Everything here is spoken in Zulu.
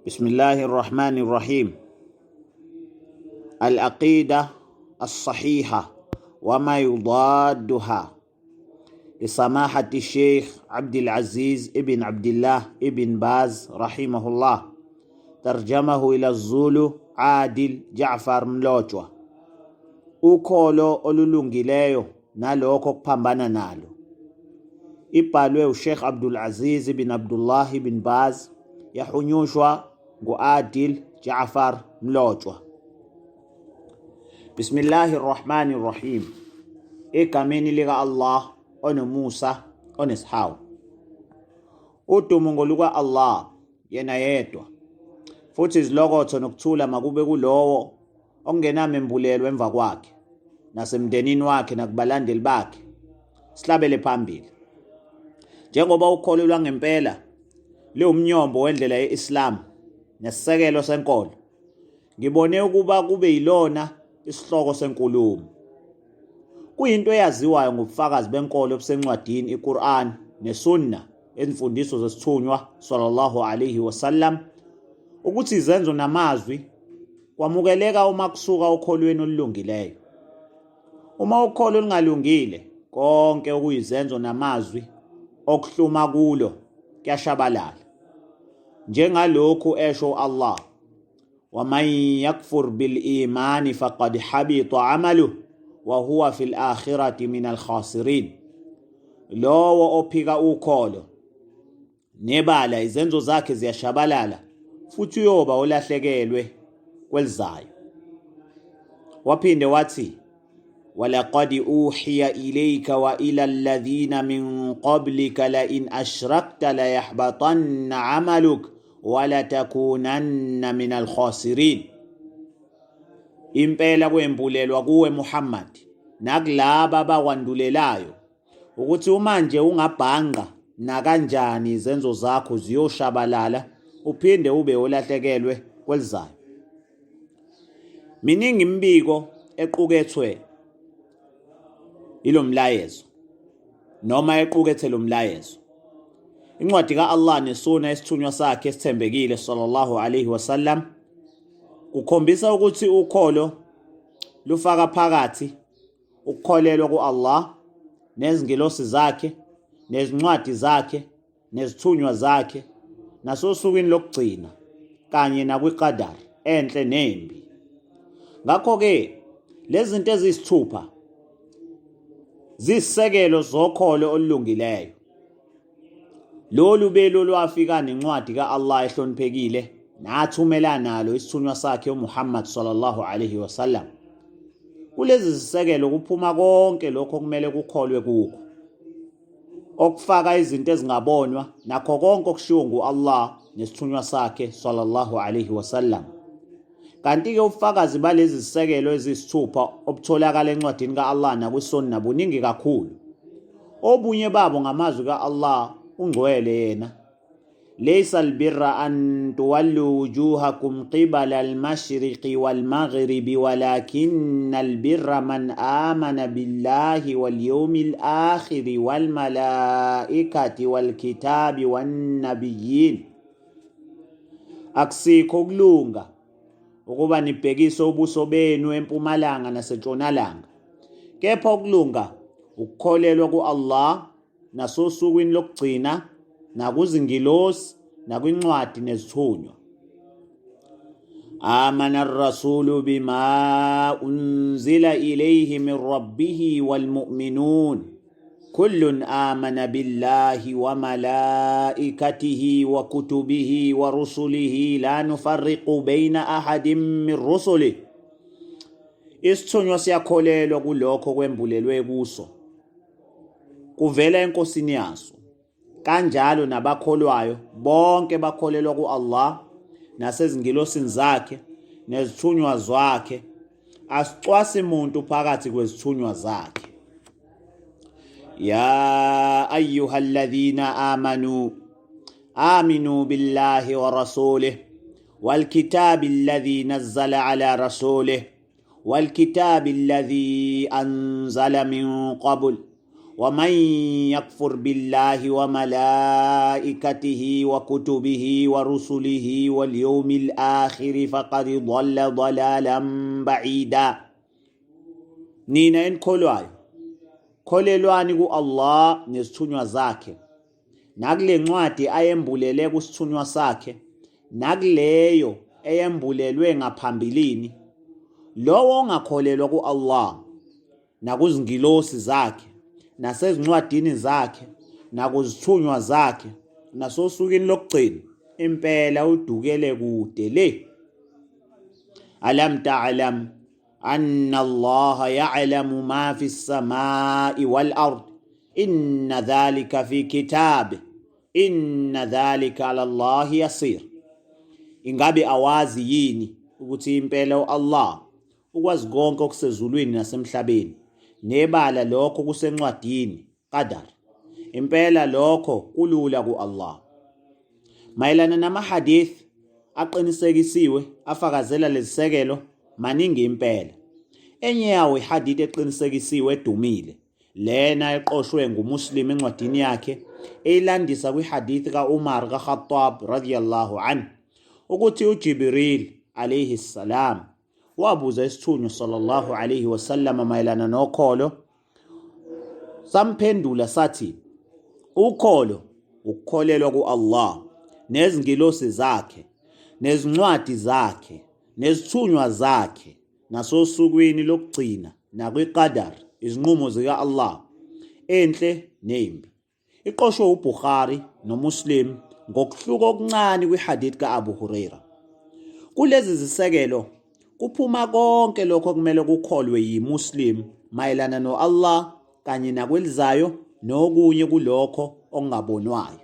بسم الله الرحمن الرحيم. العقيدة الصحيحة وما يضادها لسماحة الشيخ عبد العزيز ابن عبد الله ابن باز رحمه الله، ترجمه إلى الزulu Adil Ja'far Mlotshwa. Ukholo olulungileyo nalokho kuphambana nalo. Ibhalwe uSheikh Abdul Aziz ibn Abdullah ibn Baz, yahunyushwa ngu-Adil Ja'far Mlotshwa. Bismillahir Rahmanir Rahim. Egameni lika Allah onomusa onesihawu. Udumo ngoluka Allah yena yedwa, futhi izilokotho nokuthula makube kulowo ongenamembulelo emva kwakhe nasemndenini wakhe nakubalandeli bakhe. Sihlabele phambili. Njengoba ukholelwa ngempela leumnyombo wendlela yeIslam nesisekelo senkolo, ngibone ukuba kube yilona isihloko senkulumo. Kuyinto eyaziwayo ngobufakazi benkolo obusencwadini iQur'an neSunna ezimfundiso zesithunywa sallallahu alayhi wasallam ukuthi izenzo namazwi kwamukeleka uma kusuka okholweni olulungileyo. Uma ukholo olungalungile, konke okuyizenzo namazwi okuhluma kulo kuyashabalala. Njengalokhu esho Allah, وَمَنْ يَكْفُرْ بِالْإِيمَانِ فَقَدْ حَبِطَ عَمَلُهُ وَهُوَ فِي الْآخِرَةِ مِنَ الْخَاسِرِينَ. Lowo ophika ukholo nebala izenzo zakhe ziyashabalala, futhi uyoba olahlekelwe kwelizayo. Waphinde wathi, وَلَقَدْ أُوحِيَ إِلَيْكَ وَإِلَى الَّذِينَ مِنْ قَبْلِكَ لَئِنْ أَشْرَكْتَ لَيَحْبَطَنَّ عَمَلُكَ وَلَتَكُونَنَّ مِنَ الْخَاسِرِينَ. Impela kwembulelwa kuwe Muhammad nakulaba abakwandulelayo ukuthi umanje ungabhanga nakanjani izenzo zakho ziyoshabalala, uphinde ube olahlekelwe kwelizayo. Miningi imbiko equkethwe ilomlayezo noma equkethe lomlayezo. Incwadi kaAllah neSunna esithunywa sakhe esithembekile sallallahu alayhi wasallam kukhombisa ukuthi ukholo lufaka phakathi ukukholelwa kuAllah nezingilosi zakhe nezincwadi zakhe nezithunywa zakhe nasosukwini lokugcina kanye nakwiqadar enhle nembi. Ngakho-ke lezi zinto eziyisithupha zisisekelo zokholo olulungileyo. Lolu belo lwafika nencwadi kaAllah ehloniphekile nathumela nalo isithunywa sakhe uMuhammad sallallahu alayhi wasallam. Kulezi zisekelo kuphuma konke lokho kumele kukholwe kukho, okufaka izinto ezingabonwa nakho konke okushiwo nguAllah nesithunywa sakhe sallallahu alayhi wasallam. Kanti-ke ubufakazi balezi zisekelo ezisithupha obutholakala encwadini kaAllah nakwiSunna buningi kakhulu. Obunye babo ngamazwi kaAllah ungcwele yena, ليس البر أن تولوا وجوهكم قبل المشرق والمغرب ولكن البر من آمن بالله واليوم الآخر والملائكة والكتاب والنبيين. Akusikho kulunga ukuba nibhekise ubuso benu empumalanga nasentshonalanga, kepha okulunga ukukholelwa kuAllah nasosukwini lokugcina nakuzingilosi nakwincwadi nezithunywa. Amana ar-rasulu bima unzila ilayhi min rabbihi wal mu'minun kullun amana billahi wa malaikatihi wa kutubihi wa rusulihi la nufarriqu bayna ahadin min rusulihi. Isithunywa siyakholelwa kulokho kwembulelwe kuso kuvela enkosini yaso, kanjalo nabakholwayo bonke bakholelwa kuAllah nasezingilosini zakhe nezithunywa zakhe. Asicwasi umuntu phakathi kwezithunywa zakhe. Ya ayyuhalladhina amanu aminu billahi wa rasulih wal kitabi alladhi nazzala ala rasulih wal kitabi alladhi anzala min qabl ومن يكفر بالله وملائكته وكتبه ورسله واليوم الآخر فقد ضل ضلالا بعيدا. Nina enkholwayo, kholelwani ku-Allah nezithunywa zakhe, nakule ncwadi ayembulele kusithunywa sakhe, nakuleyo eyembulelwe ngaphambilini. Lowo ongakholelwa ku-Allah nakuzingilosi zakhe, nasezincwadini zakhe, nakuzithunywa zakhe, nasosukwini lokugcina, impela udukele kude le. Alam ta'lam anna Allah ya'lamu ma fi as-samai wal ard, inna dhalika fi kitab, inna dhalika ala Allah yasir. Ingabe awazi yini ukuthi impela Allah ukwazi konke okusezulwini nasemhlabeni, nebala lokho kusencwadini qadar. Impela lokho kulula ku-Allah. Mayelana namahadith aqinisekisiwe afakazela lezisekelo maningi impela. Enye yawo ihadith eqinisekisiwe edumile, lena eqoshwe nguMuslim encwadini yakhe, eyilandisa kwihadith ka-Umar ka-Khattab radiyallahu anhu ukuthi uJibril alayhi salam wabuza isithunywa sallallahu alayhi wasallam mayelana nokholo. Samphendula sathi, ukholo ukukholelwa ku-Allah nezingilosi zakhe, nezincwadi zakhe, nezithunywa zakhe, nasosukwini lokugcina, nakwiqadar, izinqumo zika-Allah enhle nembi. Iqoshwe uBukhari noMuslim ngokuhluka okuncane kwihadith ka-Abu Huraira. Kulezi zisekelo kuphuma konke lokho okumele kukholwe yiMuslim mayelana no-Allah kanye nakwelizayo nokunye kulokho okungabonwayo.